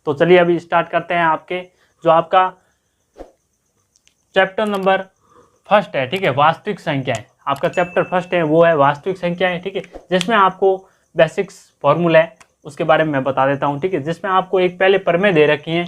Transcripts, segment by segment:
तो चलिए अभी स्टार्ट करते हैं आपके जो आपका चैप्टर नंबर फर्स्ट है, ठीक है, वास्तविक संख्याएं। आपका चैप्टर फर्स्ट है वो है वास्तविक संख्याएं, ठीक है, जिसमें आपको बेसिक्स फॉर्मूला है उसके बारे में मैं बता देता हूं, ठीक है, जिसमें आपको एक पहले प्रमेय दे रखी है,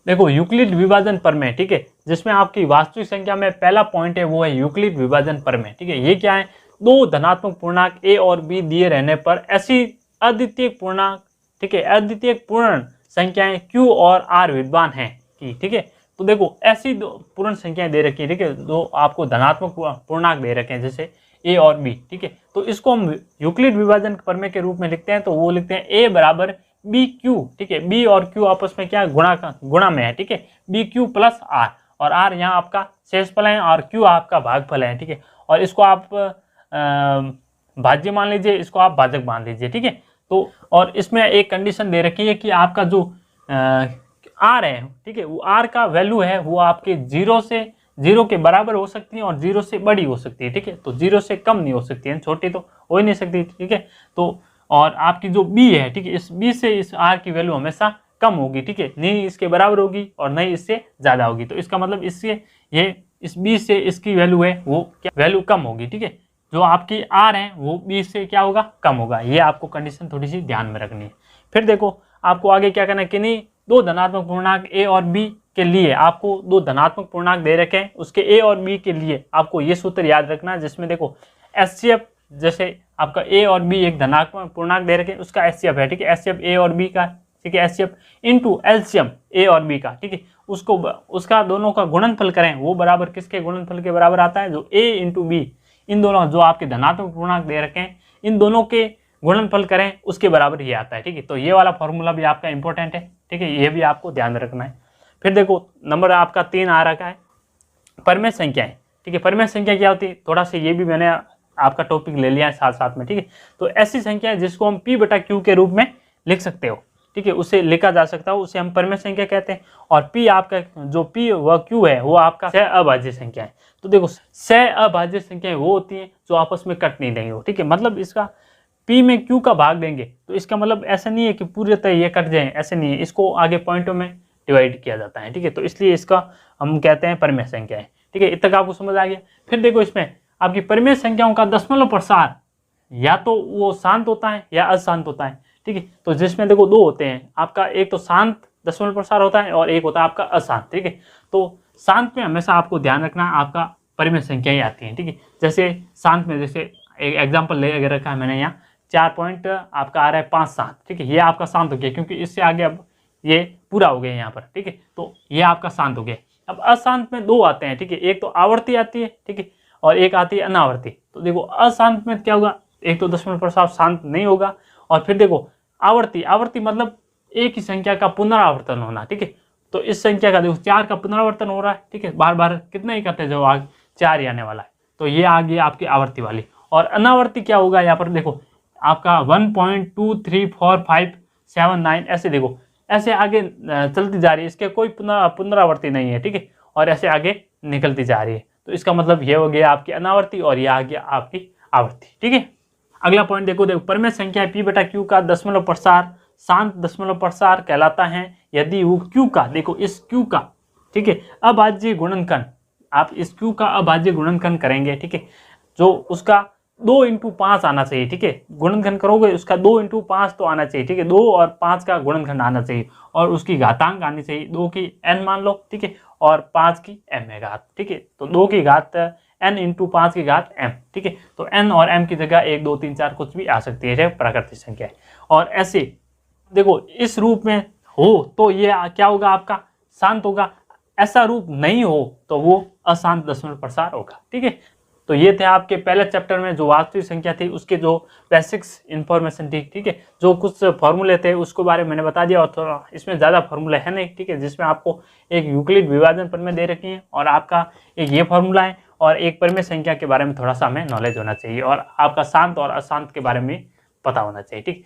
देखो यूक्लिड विभाजन प्रमेय, ठीक है, जिसमें आपकी वास्तविक संख्या में पहला पॉइंट है वो है यूक्लिड विभाजन प्रमेय, ठीक है। ये क्या है, दो धनात्मक पूर्णांक ए और बी दिए रहने पर ऐसी अद्वितीय पूर्णांक, ठीक है, अद्वितीय पूर्ण संख्याएं क्यू और आर विद्यमान हैं कि, ठीक है। तो देखो ऐसी दो पूर्ण संख्याएं दे रखी है, ठीक है, दो आपको धनात्मक पूर्णांक दे रखे हैं जैसे ए और बी, ठीक है। तो इसको हम यूक्लिड विभाजन प्रमेय के रूप में लिखते हैं, तो वो लिखते हैं ए बराबर बी क्यू, ठीक है, बी और क्यू आपस में क्या गुणा में है, ठीक है, बी क्यू प्लस आर, और आर यहाँ आपका शेषफल है और क्यू आपका भागफल है, ठीक है। और इसको आप भाज्य मान लीजिए, इसको आप भाजक मान लीजिए, ठीक है। तो और इसमें एक कंडीशन दे रखी है कि आपका जो आर है, ठीक है, वो आर का वैल्यू है वो आपके जीरो के बराबर हो सकती है और जीरो से बड़ी हो सकती है, ठीक है। तो जीरो से कम नहीं हो सकती है, छोटी तो हो ही नहीं सकती, ठीक है। तो और आपकी जो बी है, ठीक है, इस बी से इस आर की वैल्यू हमेशा कम होगी, ठीक है, नहीं इसके बराबर होगी और नहीं इससे ज्यादा होगी। तो इसका मतलब इससे ये इस बी से इसकी वैल्यू है वो क्या वैल्यू कम होगी, ठीक है। जो आपकी आर है वो बी से क्या होगा, कम होगा। ये आपको कंडीशन थोड़ी सी ध्यान में रखनी है। फिर देखो आपको आगे क्या करना है कि नहीं, दो धनात्मक पूर्णांक ए और बी के लिए आपको दो धनात्मक पूर्णांक दे रखे हैं, उसके ए और बी के लिए आपको ये सूत्र याद रखना है, जिसमें देखो एचसीएफ, जैसे आपका ए और बी एक धनात्मक पूर्णांक दे रखे हैं, उसका एचसीएफ है, ठीक है, एचसीएफ ए और बी का, ठीक है, एचसीएफ इनटू एलसीएम ए और बी का, ठीक है, उसको उसका दोनों का गुणनफल करें वो बराबर किसके गुणनफल के बराबर आता है, जो ए इंटू बी, इन दोनों जो आपके धनात्मक पूर्णांक दे रखे हैं इन दोनों के गुणनफल करें उसके बराबर ये आता है, ठीक है। तो ये वाला फॉर्मूला भी आपका इंपॉर्टेंट है, ठीक है, ये भी आपको ध्यान में रखना है। फिर देखो नंबर आपका 3 आ रखा है परमेय संख्याएं, ठीक है। परमेय संख्या क्या होती है, थोड़ा सा ये भी मैंने आपका टॉपिक ले लिया है साथ साथ में, ठीक है। तो ऐसी संख्या है जिसको हम p बटा क्यू के रूप में लिख सकते हो, ठीक है, उसे लिखा जा सकता है, उसे हम परमेय संख्या कहते हैं। और p आपका जो p व q है वो आपका सह अभाज्य संख्या है। तो देखो सह अभाज्य संख्याएं वो होती हैं जो आपस में कट नहीं देंगे, ठीक है, मतलब इसका p में q का भाग देंगे तो इसका मतलब ऐसा नहीं है कि पूरी ये कट जाए, ऐसे नहीं है, इसको आगे पॉइंटों में डिवाइड किया जाता है, ठीक है। तो इसलिए इसका हम कहते हैं परमेय संख्या है, ठीक है, इतना आपको समझ आ गया। फिर देखो इसमें आपकी परमेय संख्याओं का दशमलव प्रसार या तो वो शांत होता है या अशांत होता है, ठीक है। तो जिसमें देखो दो होते हैं, आपका एक तो शांत दशमलव प्रसार होता है और एक होता है आपका अशांत, ठीक है। तो शांत में हमेशा आपको ध्यान रखना आपका परमेय संख्याएं आती हैं, ठीक है। जैसे शांत में जैसे एक एग्जाम्पल ले रखा है मैंने यहाँ 4 पॉइंट आपका आ रहा है 5 7, ठीक है, ये आपका शांत हो गया क्योंकि इससे आगे अब ये पूरा हो गया यहाँ पर, ठीक है। तो ये आपका शांत हो गया। अब अशांत में दो आते हैं, ठीक है, एक तो आवर्ती आती है, ठीक है, और एक आती है अनावर्ती। तो देखो अशांत में क्या होगा, एक तो दशमलव प्रसार शांत नहीं होगा, और फिर देखो आवर्ती मतलब एक ही संख्या का पुनरावर्तन होना, ठीक है। तो इस संख्या का देखो 4 का पुनरावर्तन हो रहा है, ठीक है, बार बार कितना ही करते हैं जो आगे 4 ही आने वाला है, तो ये आ गई आपकी आवर्ती वाली। और अनावर्ती क्या होगा, यहाँ पर देखो आपका 1.23457 ऐसे देखो ऐसे आगे चलती जा रही है, इसके कोई पुनरावर्ती नहीं है, ठीक है, और ऐसे आगे निकलती जा रही है। तो इसका मतलब ये हो गया आपकी अनावर्ती और ये आ गया आपकी आवर्ती, ठीक है। अगला पॉइंट देखो परमेय संख्या p बटा q का दशमलव प्रसार शांत दशमलव प्रसार कहलाता है यदि वो q का, देखो इस q का, ठीक है, अभाज्य गुणनखंड, आप इस q का अभाज्य गुणनखंड करेंगे, ठीक है, जो उसका 2 इंटू 5 आना चाहिए, ठीक है, गुणनखंड करोगे उसका 2 इंटू 5 तो आना चाहिए, ठीक है, 2 और 5 का गुणनखंड आना चाहिए और उसकी घातांक आनी चाहिए 2 की n मान लो, ठीक है, और 5 की m है घात, ठीक है। तो 2 की घात n इंटू 5 की घात m, ठीक है। तो n और m की जगह 1 2 3 4 कुछ भी आ सकती है, प्राकृतिक संख्या है। और ऐसे देखो इस रूप में हो तो ये क्या होगा, आपका शांत होगा, ऐसा रूप नहीं हो तो वो अशांत दशमलव प्रसार होगा, ठीक है। तो ये थे आपके पहले चैप्टर में जो वास्तविक संख्या थी उसके जो बेसिक्स इन्फॉर्मेशन थी, ठीक है, जो कुछ फॉर्मूले थे उसके बारे में मैंने बता दिया, और थोड़ा इसमें ज़्यादा फॉर्मूला है नहीं, ठीक है, जिसमें आपको एक यूक्लिड विभाजन प्रमेय दे रखी है और आपका एक ये फॉर्मूला है और एक परमेय संख्या के बारे में थोड़ा सा हमें नॉलेज होना चाहिए और आपका शांत और अशांत के बारे में पता होना चाहिए, ठीक।